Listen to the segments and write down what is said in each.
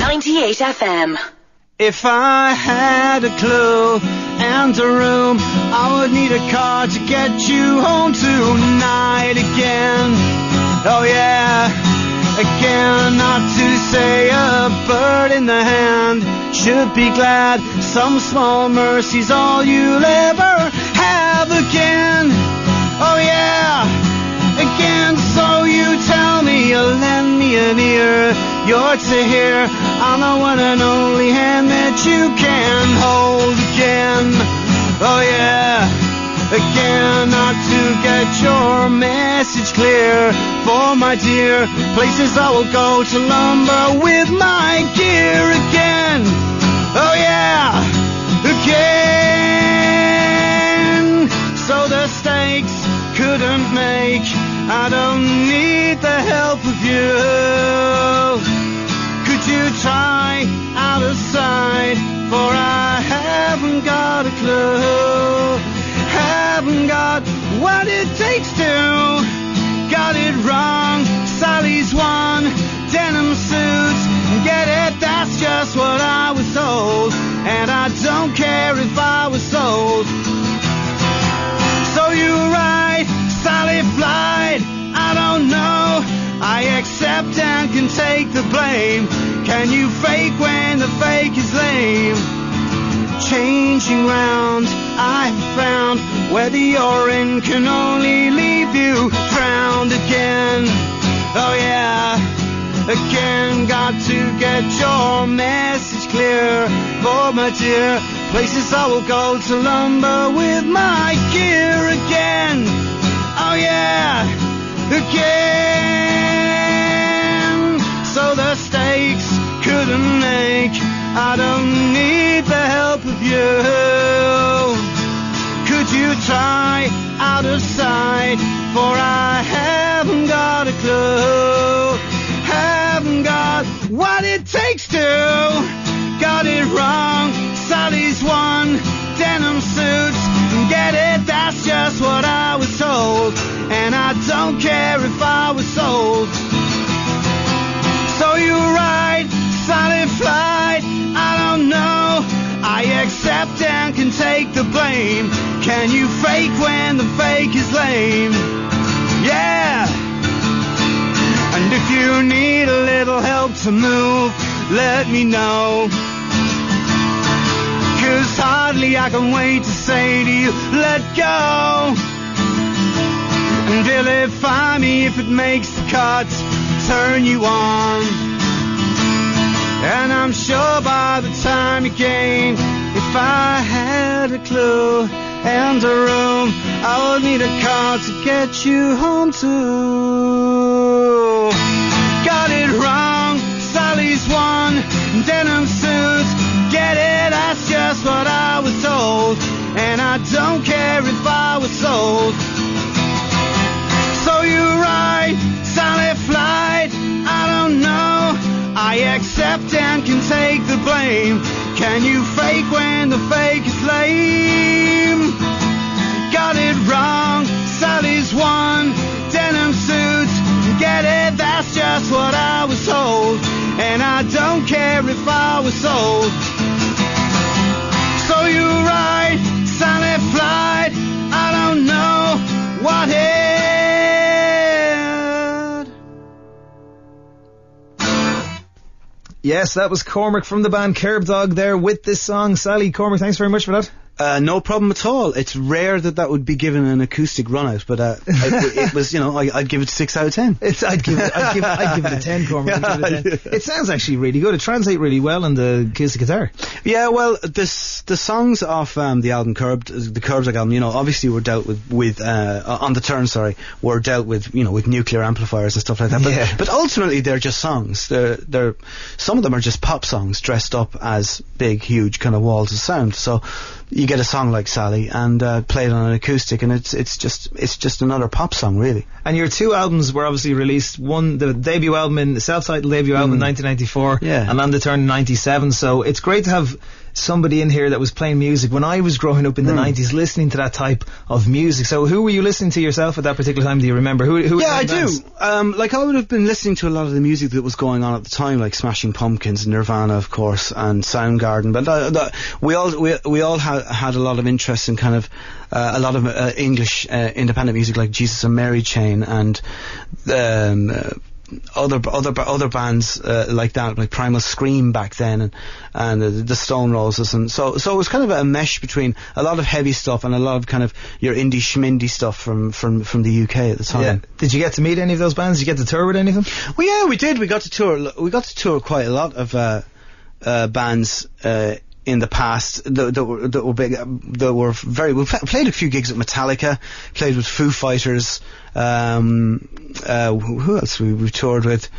98 FM. If I had a clue and a room, I would need a car to get you home tonight again. Oh yeah, again. Not to say a bird in the hand should be glad. Some small mercy's all you'll ever have again. Oh yeah, again. So you tell me you'll lend me an ear. You're to hear, I'm the one and only hand that you can hold again. Oh yeah, again. Not to get your message clear, for my dear, places I will go to lumber with my gear again. Oh yeah, again. So the stakes couldn't make, I don't need the help of you. Could you try out of sight, for I haven't got a clue. Haven't got what it takes to. Got it wrong, Sally's one. Denim suits, get it, that's just what I was told. And I don't care if I was sold. So you're right, Sally flight, I don't know. I accept and can take the blame. Can you fake when the fake is lame? Changing round, I've found where the orange can only leave you drowned again. Oh yeah, again. Got to get your message clear, for my dear, places I will go to lumber with my gear again. Oh yeah, again. So the stakes couldn't make, I don't need the help of you. Could you try out of sight, for I haven't got a clue. Haven't got what it takes to. Got it wrong, Sally's one. Denim suits, get it, that's just what I was told. And I don't care if I was sold. So you're right, Sally flight, I don't know. I accept and can take the blame. Can you fake when the fake is lame? Yeah. And if you need a little help to move, let me know. 'Cause hardly I can wait to say to you, let go. And vilify me if it makes the cut, turn you on. And I'm sure by the time you gain, if I had a clue and a room, I would need a car to get you home to. Got it wrong, Sally's one. Denim suits, get it, that's just what I was told. And I don't care if I was sold. So you're right, Sally flight, I don't know. I accept and can take the blame. Can you fake when the fake is lame? Got it wrong, Sally's one. Denim suits, get it, that's just what I was told. And I don't care if I was sold. So you're right, Sally flight, I don't know what it. Yes, that was Cormac from the band Curb Dog there with this song. Sally, Cormac, thanks very much for that. No problem at all. It's rare that would be given an acoustic run out, but it was, I'd give it 6 out of 10. I'd give it a 10, Cormac. Yeah, I'd give it a 10. It sounds actually really good. It translates really well on the acoustic guitar. Yeah, well, the songs off the album the Curb Dog album, obviously were dealt with on the turn, were dealt with, with nuclear amplifiers and stuff like that. But ultimately they're just songs. They're some of them are just pop songs dressed up as big, huge kind of walls of sound. So you get a song like Sally and play it on an acoustic, and it's just another pop song, really. And your two albums were obviously released, the debut album, the self-titled debut album in 1994, and On the Turn in 97, so it's great to have somebody in here that was playing music when I was growing up in the 90s, listening to that type of music. So who were you listening to yourself at that particular time? Do you remember? Who yeah, I do. Like, I would have been listening to a lot of the music that was going on at the time, like Smashing Pumpkins, Nirvana, of course, and Soundgarden. But we all had a lot of interest in kind of a lot of English independent music, like Jesus and Mary Chain, and other bands like that, like Primal Scream back then, and the Stone Roses, and so it was kind of a mesh between a lot of heavy stuff and a lot of kind of your indie schmindy stuff from the UK at the time. Yeah. Did you get to meet any of those bands? Did you get to tour with any of them? Well, yeah, we did. We got to tour quite a lot of bands in the past that were big, that were very. We played a few gigs at Metallica, played with Foo Fighters. Who else we toured with?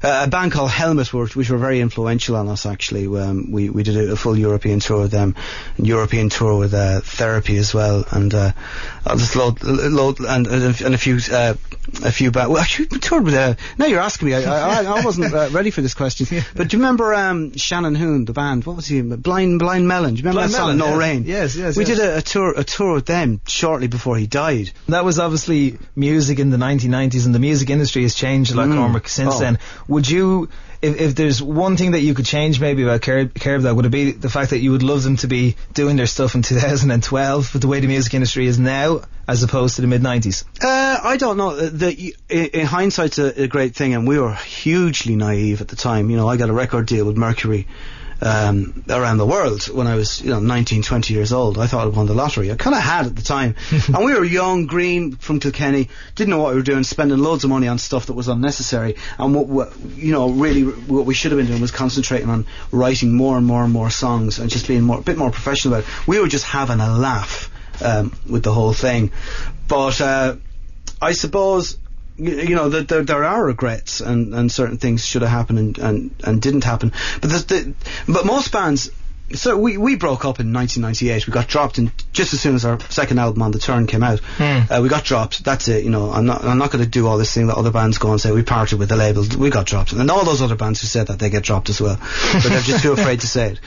A band called Helmet, which were very influential on us, actually. We did a full European tour with them, a European tour with Therapy as well, and I'll just load and a few bands. Well, actually, we toured with. Now you're asking me. I wasn't ready for this question. But do you remember Shannon Hoon, the band? What was he? Blind Melon. Do you remember that song? No Rain. Yes. We did a tour with them shortly before he died. That was obviously music in the 1990s, and the music industry has changed a lot, Cormac, since then. Would you, if there's one thing that you could change maybe about Kerbdog, would it be the fact that you would love them to be doing their stuff in 2012 with the way the music industry is now, as opposed to the mid-90s? I don't know. In hindsight's a great thing, and we were hugely naive at the time. You know, I got a record deal with Mercury around the world when I was 19, 20 years old. I thought I'd won the lottery. I kind of had at the time. And we were young, green, from Kilkenny, didn't know what we were doing, spending loads of money on stuff that was unnecessary. And what we should have been doing was concentrating on writing more and more and more songs and just being a bit more professional about it. We were just having a laugh with the whole thing. But I suppose that there are regrets, and certain things should have happened and didn't happen. But most bands. So we broke up in 1998. We got dropped just as soon as our second album, On the Turn, came out. We got dropped. That's it. I'm not going to do all this thing that other bands go and say we parted with the label. We got dropped, and all those other bands who said that, they get dropped as well, but they're just too afraid to say it.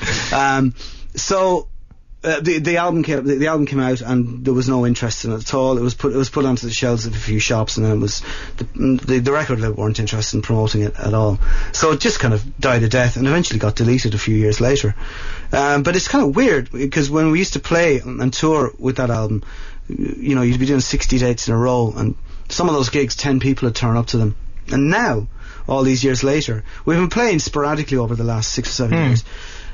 The album came out, and there was no interest in it at all. It was put onto the shelves of a few shops, and then it was the record label weren't interested in promoting it at all. So it just kind of died a death, and eventually got deleted a few years later. But it's kind of weird, because when we used to play and tour with that album, you'd be doing 60 dates in a row, and some of those gigs 10 people would turn up to them. And now, all these years later, we've been playing sporadically over the last 6 or 7 years.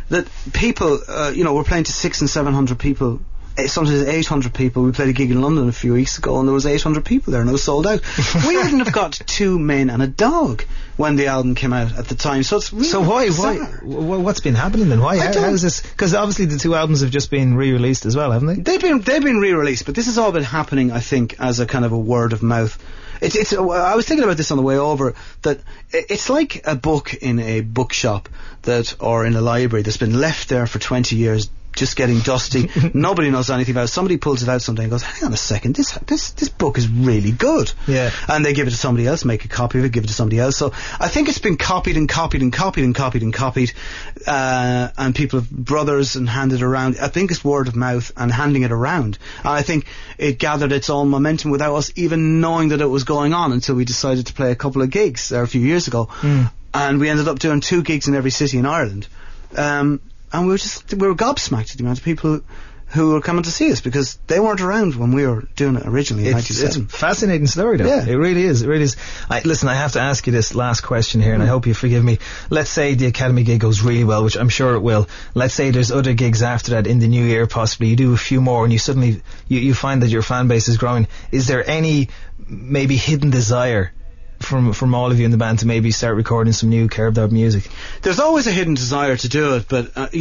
That people, we're playing to 600 and 700 people, sometimes 800 people. We played a gig in London a few weeks ago, and there was 800 people there, and it was sold out. We wouldn't have got 2 men and a dog when the album came out at the time. So it's really why? What's been happening then? Why? How is this? Because obviously the 2 albums have just been re-released as well, haven't they? They've been re-released, but this has all been happening, I think, as a kind of a word of mouth. I was thinking about this on the way over, that it's like a book in a bookshop or in a library that's been left there for 20 years, just getting dusty. Nobody knows anything about it. Somebody pulls it out someday and goes, hang on a second, this book is really good. Yeah. And they give it to somebody else, make a copy of it, give it to somebody else. So I think it's been copied and copied and copied and copied and copied, and people have brothers and handed around. I think it's word of mouth and handing it around. And I think it gathered its own momentum without us even knowing that it was going on, until we decided to play a couple of gigs there a few years ago. And we ended up doing 2 gigs in every city in Ireland. And we were gobsmacked at the amount of people who were coming to see us, because they weren't around when we were doing it originally in 97. It's a fascinating story, though. Yeah. It really is. Listen, I have to ask you this last question here, and I hope you forgive me. Let's say the Academy gig goes really well, which I'm sure it will. Let's say there's other gigs after that in the new year, possibly. You do a few more, and you suddenly you find that your fan base is growing. Is there any maybe hidden desire from all of you in the band to maybe start recording some new Kerbdog music? There's always a hidden desire to do it, but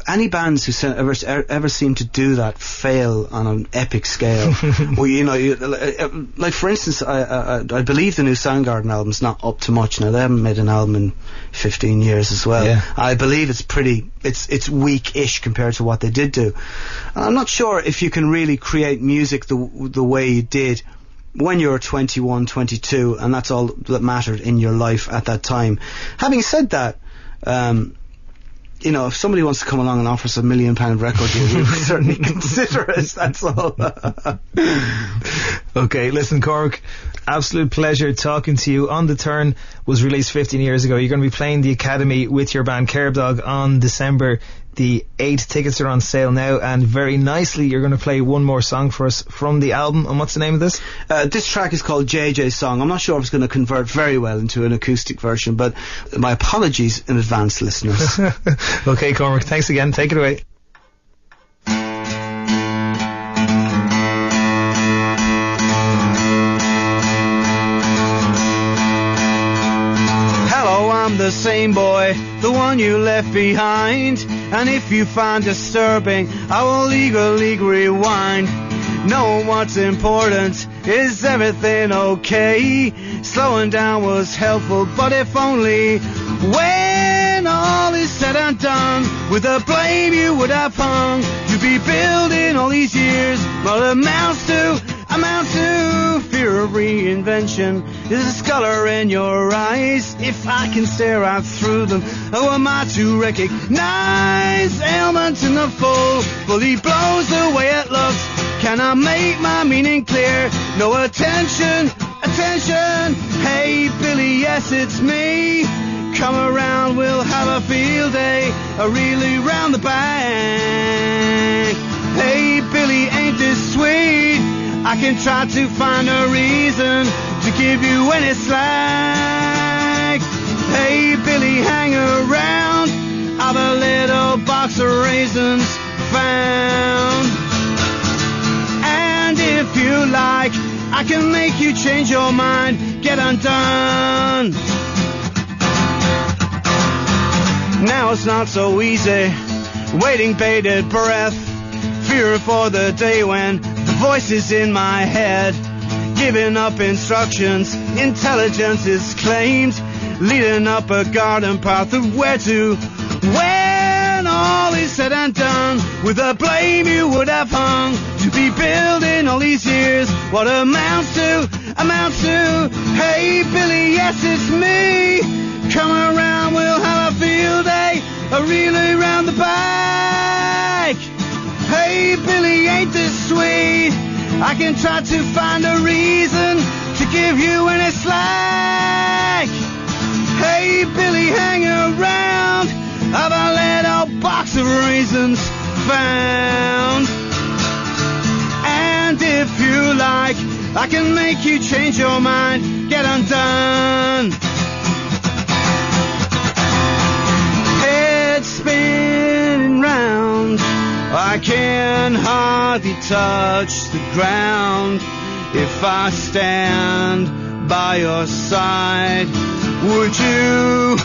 any bands who ever seem to do that fail on an epic scale. Well, like for instance, I believe the new Soundgarden album's not up to much now. They haven't made an album in 15 years as well. Yeah. I believe it's weak-ish compared to what they did do. And I'm not sure if you can really create music the way you did when you're 21, 22, and that's all that mattered in your life at that time. Having said that, you know, if somebody wants to come along and offer us £1 million record deal, we would certainly consider it. That's all. Okay, listen, Cormac, absolute pleasure talking to you. On the Turn was released 15 years ago. You're going to be playing the Academy with your band Curb Dog on December the 8th. Tickets are on sale now, and very nicely you're going to play one more song for us from the album. And what's the name of this? This track is called JJ's Song. I'm not sure if it's going to convert very well into an acoustic version, but my apologies in advance, listeners. Okay, Cormac, thanks again. Take it away. I'm the same boy, the one you left behind, and if you find disturbing, I will legally rewind. Knowing what's important, is everything okay? Slowing down was helpful, but if only. When all is said and done, with the blame you would have hung, to be building all these years, what amounts to fear of reinvention. There's a scholar in your eyes, if I can stare out through them. Who am I to recognize ailment in the fully blows the way it looks? Can I make my meaning clear? No attention. Hey Billy, yes it's me. Come around, we'll have a field day, a really round the bank. Hey Billy, ain't this sweet? I can try to find a reason to give you any slack. Hey Billy, hang around, I've a little box of raisins found. And if you like, I can make you change your mind, get undone. Now it's not so easy, waiting bated breath, fear for the day when the voices in my head, giving up instructions, intelligence is claimed, leading up a garden path of where to. When all is said and done, with the blame you would have hung, to be building all these years, what amounts to. Hey Billy, yes it's me. Come around, we'll have a field day, a relay round the back. Hey Billy, ain't this sweet? I can try to find a reason to give you any slack. Hey Billy, hang around, I've a little box of raisins found. And if you like, I can make you change your mind, get undone. Head spinning round, I can hardly touch the ground. If I stand by your side, would you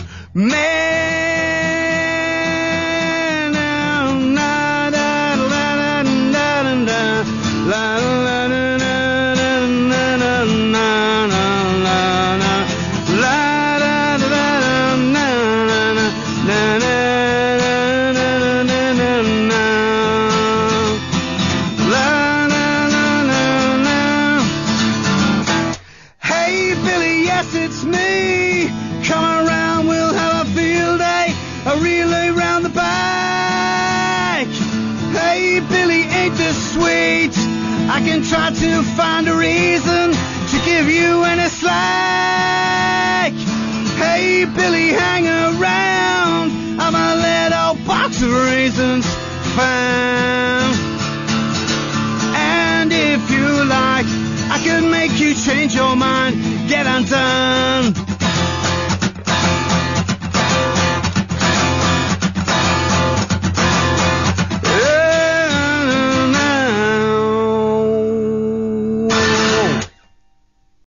I can try to find a reason to give you any slack. Hey Billy, hang around, I'm a little box of raisins found. And if you like, I can make you change your mind, get undone.